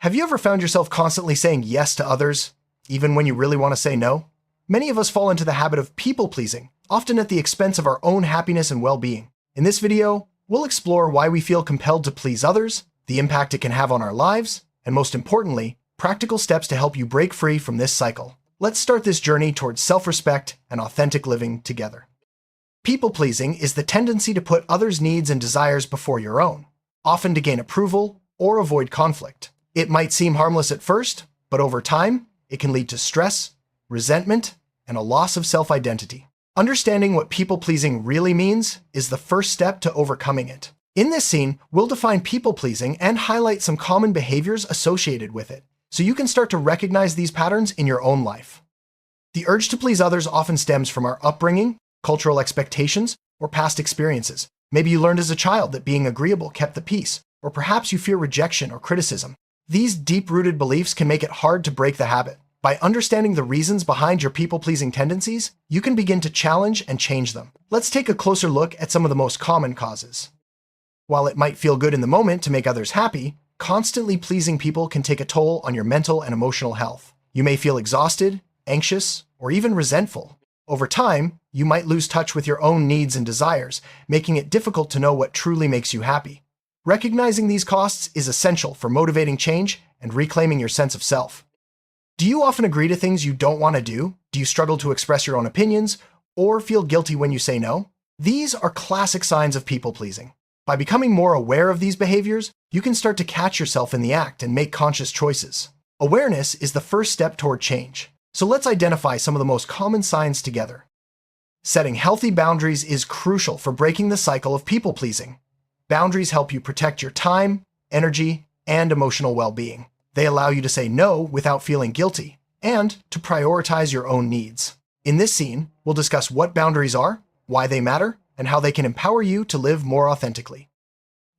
Have you ever found yourself constantly saying yes to others, even when you really want to say no? Many of us fall into the habit of people-pleasing, often at the expense of our own happiness and well-being. In this video, we'll explore why we feel compelled to please others, the impact it can have on our lives, and most importantly, practical steps to help you break free from this cycle. Let's start this journey towards self-respect and authentic living together. People-pleasing is the tendency to put others' needs and desires before your own, often to gain approval or avoid conflict. It might seem harmless at first, but over time, it can lead to stress, resentment, and a loss of self-identity. Understanding what people-pleasing really means is the first step to overcoming it. In this scene, we'll define people-pleasing and highlight some common behaviors associated with it, so you can start to recognize these patterns in your own life. The urge to please others often stems from our upbringing, cultural expectations, or past experiences. Maybe you learned as a child that being agreeable kept the peace, or perhaps you fear rejection or criticism. These deep-rooted beliefs can make it hard to break the habit. By understanding the reasons behind your people-pleasing tendencies, you can begin to challenge and change them. Let's take a closer look at some of the most common causes. While it might feel good in the moment to make others happy, constantly pleasing people can take a toll on your mental and emotional health. You may feel exhausted, anxious, or even resentful. Over time, you might lose touch with your own needs and desires, making it difficult to know what truly makes you happy. Recognizing these costs is essential for motivating change and reclaiming your sense of self. Do you often agree to things you don't want to do? Do you struggle to express your own opinions, or feel guilty when you say no? These are classic signs of people-pleasing. By becoming more aware of these behaviors, you can start to catch yourself in the act and make conscious choices. Awareness is the first step toward change. So let's identify some of the most common signs together. Setting healthy boundaries is crucial for breaking the cycle of people-pleasing. Boundaries help you protect your time, energy, and emotional well-being. They allow you to say no without feeling guilty, and to prioritize your own needs. In this scene, we'll discuss what boundaries are, why they matter, and how they can empower you to live more authentically.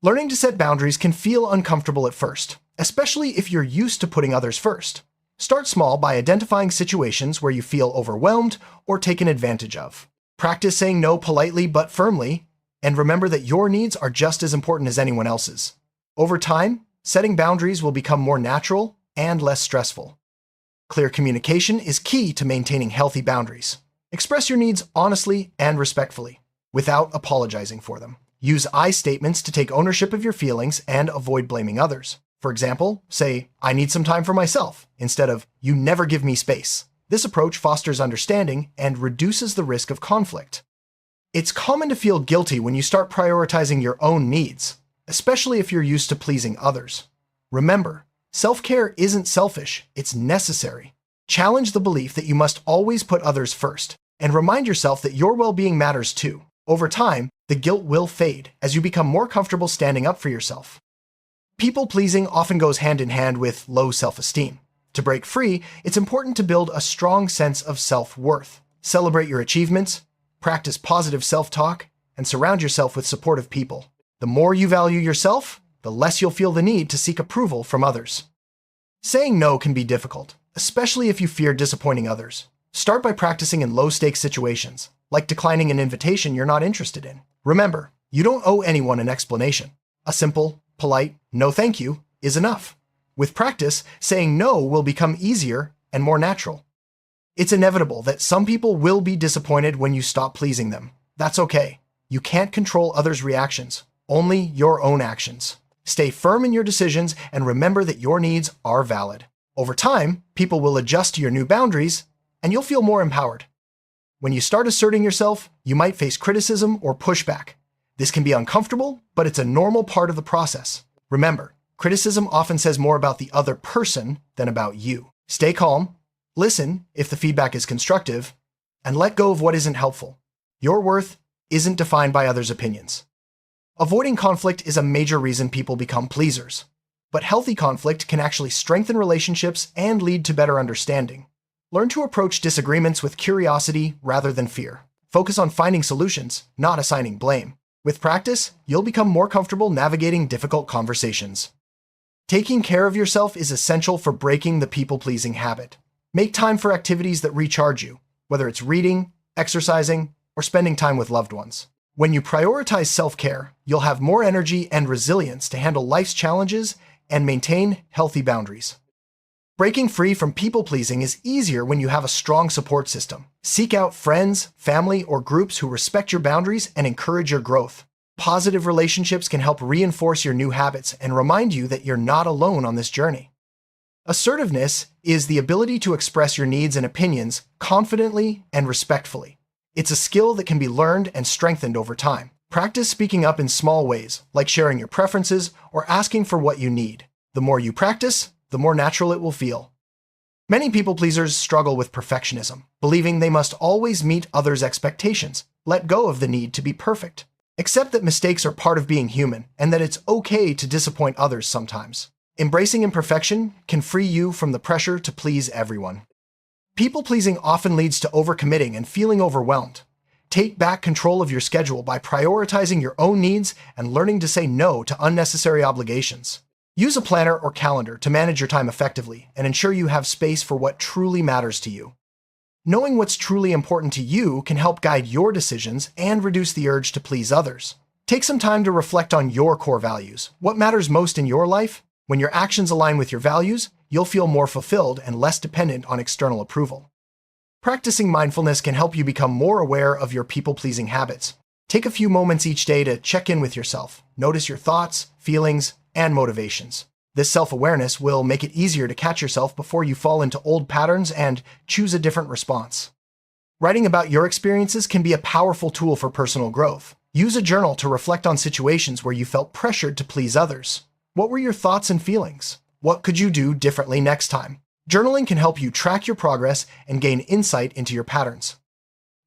Learning to set boundaries can feel uncomfortable at first, especially if you're used to putting others first. Start small by identifying situations where you feel overwhelmed or taken advantage of. Practice saying no politely but firmly, and remember that your needs are just as important as anyone else's. Over time, setting boundaries will become more natural and less stressful. Clear communication is key to maintaining healthy boundaries. Express your needs honestly and respectfully, without apologizing for them. Use I statements to take ownership of your feelings and avoid blaming others. For example, say, "I need some time for myself," instead of, "You never give me space." This approach fosters understanding and reduces the risk of conflict. It's common to feel guilty when you start prioritizing your own needs, especially if you're used to pleasing others. Remember, self-care isn't selfish, it's necessary. Challenge the belief that you must always put others first, and remind yourself that your well-being matters too. Over time, the guilt will fade as you become more comfortable standing up for yourself. People-pleasing often goes hand in hand with low self-esteem. To break free, it's important to build a strong sense of self-worth. Celebrate your achievements, practice positive self-talk, and surround yourself with supportive people. The more you value yourself, the less you'll feel the need to seek approval from others. Saying no can be difficult, especially if you fear disappointing others. Start by practicing in low-stakes situations, like declining an invitation you're not interested in. Remember, you don't owe anyone an explanation. A simple, polite, "No thank you" is enough. With practice, saying no will become easier and more natural. It's inevitable that some people will be disappointed when you stop pleasing them. That's okay. You can't control others' reactions, only your own actions. Stay firm in your decisions and remember that your needs are valid. Over time, people will adjust to your new boundaries, and you'll feel more empowered. When you start asserting yourself, you might face criticism or pushback. This can be uncomfortable, but it's a normal part of the process. Remember, criticism often says more about the other person than about you. Stay calm, listen if the feedback is constructive, and let go of what isn't helpful. Your worth isn't defined by others' opinions. Avoiding conflict is a major reason people become pleasers. But healthy conflict can actually strengthen relationships and lead to better understanding. Learn to approach disagreements with curiosity rather than fear. Focus on finding solutions, not assigning blame. With practice, you'll become more comfortable navigating difficult conversations. Taking care of yourself is essential for breaking the people-pleasing habit. Make time for activities that recharge you, whether it's reading, exercising, or spending time with loved ones. When you prioritize self-care, you'll have more energy and resilience to handle life's challenges and maintain healthy boundaries. Breaking free from people-pleasing is easier when you have a strong support system. Seek out friends, family, or groups who respect your boundaries and encourage your growth. Positive relationships can help reinforce your new habits and remind you that you're not alone on this journey. Assertiveness is the ability to express your needs and opinions confidently and respectfully. It's a skill that can be learned and strengthened over time. Practice speaking up in small ways, like sharing your preferences or asking for what you need. The more you practice, the more natural it will feel. Many people-pleasers struggle with perfectionism, believing they must always meet others' expectations. Let go of the need to be perfect. Accept that mistakes are part of being human and that it's okay to disappoint others sometimes. Embracing imperfection can free you from the pressure to please everyone. People-pleasing often leads to overcommitting and feeling overwhelmed. Take back control of your schedule by prioritizing your own needs and learning to say no to unnecessary obligations. Use a planner or calendar to manage your time effectively and ensure you have space for what truly matters to you. Knowing what's truly important to you can help guide your decisions and reduce the urge to please others. Take some time to reflect on your core values. What matters most in your life? When your actions align with your values, you'll feel more fulfilled and less dependent on external approval. Practicing mindfulness can help you become more aware of your people-pleasing habits. Take a few moments each day to check in with yourself. Notice your thoughts, feelings, and motivations. This self-awareness will make it easier to catch yourself before you fall into old patterns and choose a different response. Writing about your experiences can be a powerful tool for personal growth. Use a journal to reflect on situations where you felt pressured to please others. What were your thoughts and feelings? What could you do differently next time? Journaling can help you track your progress and gain insight into your patterns.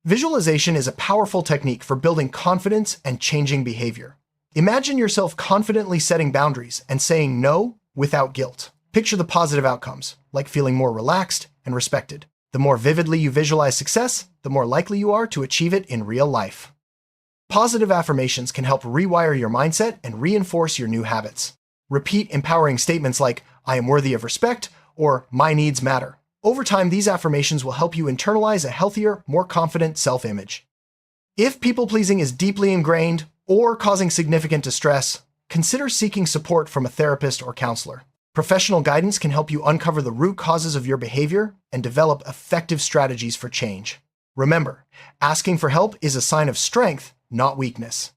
Visualization is a powerful technique for building confidence and changing behavior. Imagine yourself confidently setting boundaries and saying no without guilt. Picture the positive outcomes, like feeling more relaxed and respected. The more vividly you visualize success, the more likely you are to achieve it in real life. Positive affirmations can help rewire your mindset and reinforce your new habits. Repeat empowering statements like, "I am worthy of respect," or "My needs matter." Over time, these affirmations will help you internalize a healthier, more confident self-image. If people-pleasing is deeply ingrained or causing significant distress, consider seeking support from a therapist or counselor. Professional guidance can help you uncover the root causes of your behavior and develop effective strategies for change. Remember, asking for help is a sign of strength, not weakness.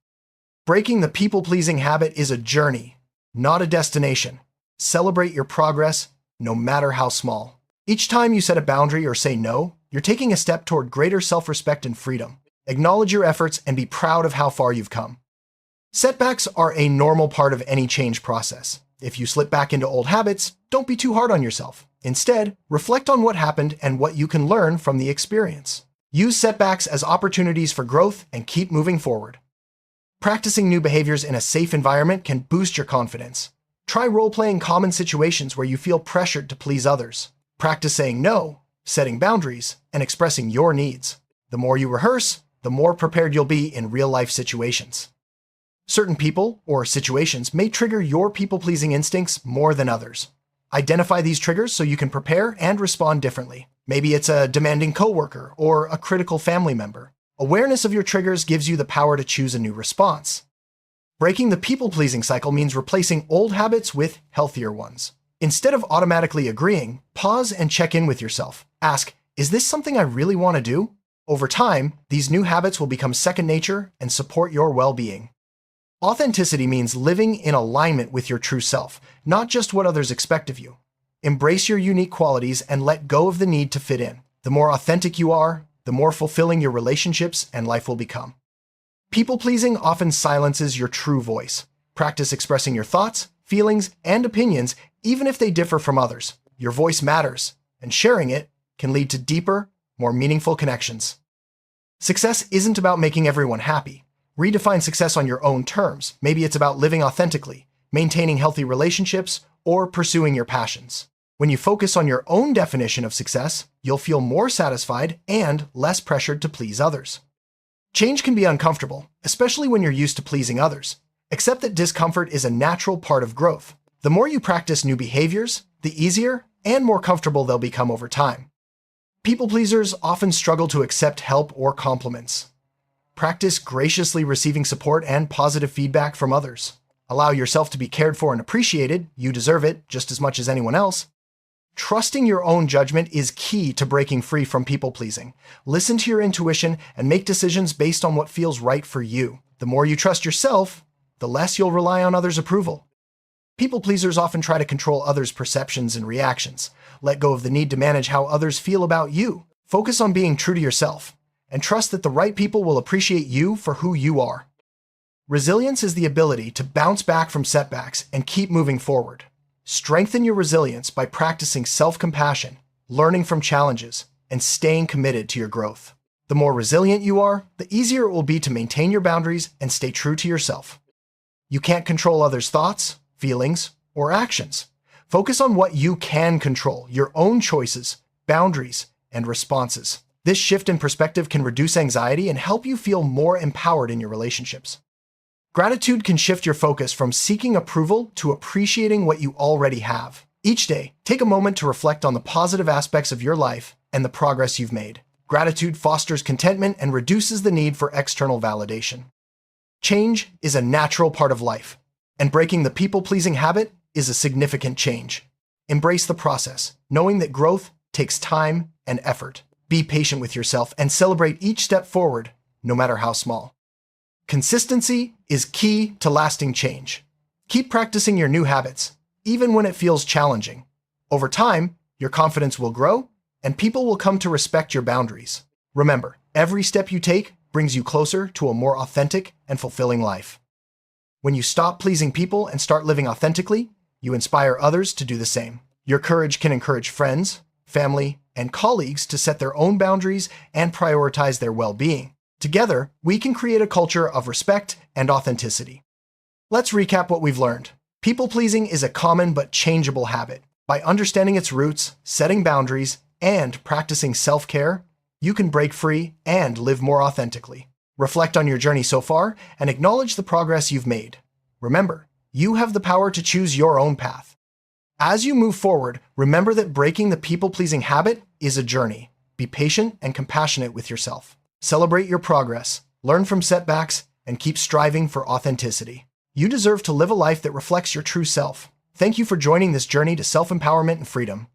Breaking the people-pleasing habit is a journey, not a destination. Celebrate your progress, no matter how small. Each time you set a boundary or say no, you're taking a step toward greater self-respect and freedom. Acknowledge your efforts and be proud of how far you've come. Setbacks are a normal part of any change process. If you slip back into old habits, don't be too hard on yourself. Instead, reflect on what happened and what you can learn from the experience. Use setbacks as opportunities for growth and keep moving forward. Practicing new behaviors in a safe environment can boost your confidence. Try role-playing common situations where you feel pressured to please others. Practice saying no, setting boundaries, and expressing your needs. The more you rehearse, the more prepared you'll be in real-life situations. Certain people or situations may trigger your people-pleasing instincts more than others. Identify these triggers so you can prepare and respond differently. Maybe it's a demanding coworker or a critical family member. Awareness of your triggers gives you the power to choose a new response. Breaking the people-pleasing cycle means replacing old habits with healthier ones. Instead of automatically agreeing, pause and check in with yourself. Ask, is this something I really want to do? Over time, these new habits will become second nature and support your well-being. Authenticity means living in alignment with your true self, not just what others expect of you. Embrace your unique qualities and let go of the need to fit in. The more authentic you are, the more fulfilling your relationships and life will become. People-pleasing often silences your true voice. Practice expressing your thoughts, feelings, and opinions, even if they differ from others. Your voice matters, and sharing it can lead to deeper, more meaningful connections. Success isn't about making everyone happy. Redefine success on your own terms. Maybe it's about living authentically, maintaining healthy relationships, or pursuing your passions. When you focus on your own definition of success, you'll feel more satisfied and less pressured to please others. Change can be uncomfortable, especially when you're used to pleasing others. Accept that discomfort is a natural part of growth. The more you practice new behaviors, the easier and more comfortable they'll become over time. People pleasers often struggle to accept help or compliments. Practice graciously receiving support and positive feedback from others. Allow yourself to be cared for and appreciated. You deserve it just as much as anyone else. Trusting your own judgment is key to breaking free from people-pleasing. Listen to your intuition and make decisions based on what feels right for you. The more you trust yourself, the less you'll rely on others' approval. People-pleasers often try to control others' perceptions and reactions. Let go of the need to manage how others feel about you. Focus on being true to yourself, and trust that the right people will appreciate you for who you are. Resilience is the ability to bounce back from setbacks and keep moving forward. Strengthen your resilience by practicing self-compassion, learning from challenges, and staying committed to your growth. The more resilient you are, the easier it will be to maintain your boundaries and stay true to yourself. You can't control others' thoughts, feelings, or actions. Focus on what you can control, your own choices, boundaries, and responses. This shift in perspective can reduce anxiety and help you feel more empowered in your relationships. Gratitude can shift your focus from seeking approval to appreciating what you already have. Each day, take a moment to reflect on the positive aspects of your life and the progress you've made. Gratitude fosters contentment and reduces the need for external validation. Change is a natural part of life, and breaking the people-pleasing habit is a significant change. Embrace the process, knowing that growth takes time and effort. Be patient with yourself and celebrate each step forward, no matter how small. Consistency is key to lasting change. Keep practicing your new habits, even when it feels challenging. Over time, your confidence will grow, and people will come to respect your boundaries. Remember, every step you take brings you closer to a more authentic and fulfilling life. When you stop pleasing people and start living authentically, you inspire others to do the same. Your courage can encourage friends, family, and colleagues to set their own boundaries and prioritize their well-being. Together, we can create a culture of respect and authenticity. Let's recap what we've learned. People-pleasing is a common but changeable habit. By understanding its roots, setting boundaries, and practicing self-care, you can break free and live more authentically. Reflect on your journey so far and acknowledge the progress you've made. Remember, you have the power to choose your own path. As you move forward, remember that breaking the people-pleasing habit is a journey. Be patient and compassionate with yourself. Celebrate your progress, learn from setbacks, and keep striving for authenticity. You deserve to live a life that reflects your true self. Thank you for joining this journey to self-empowerment and freedom.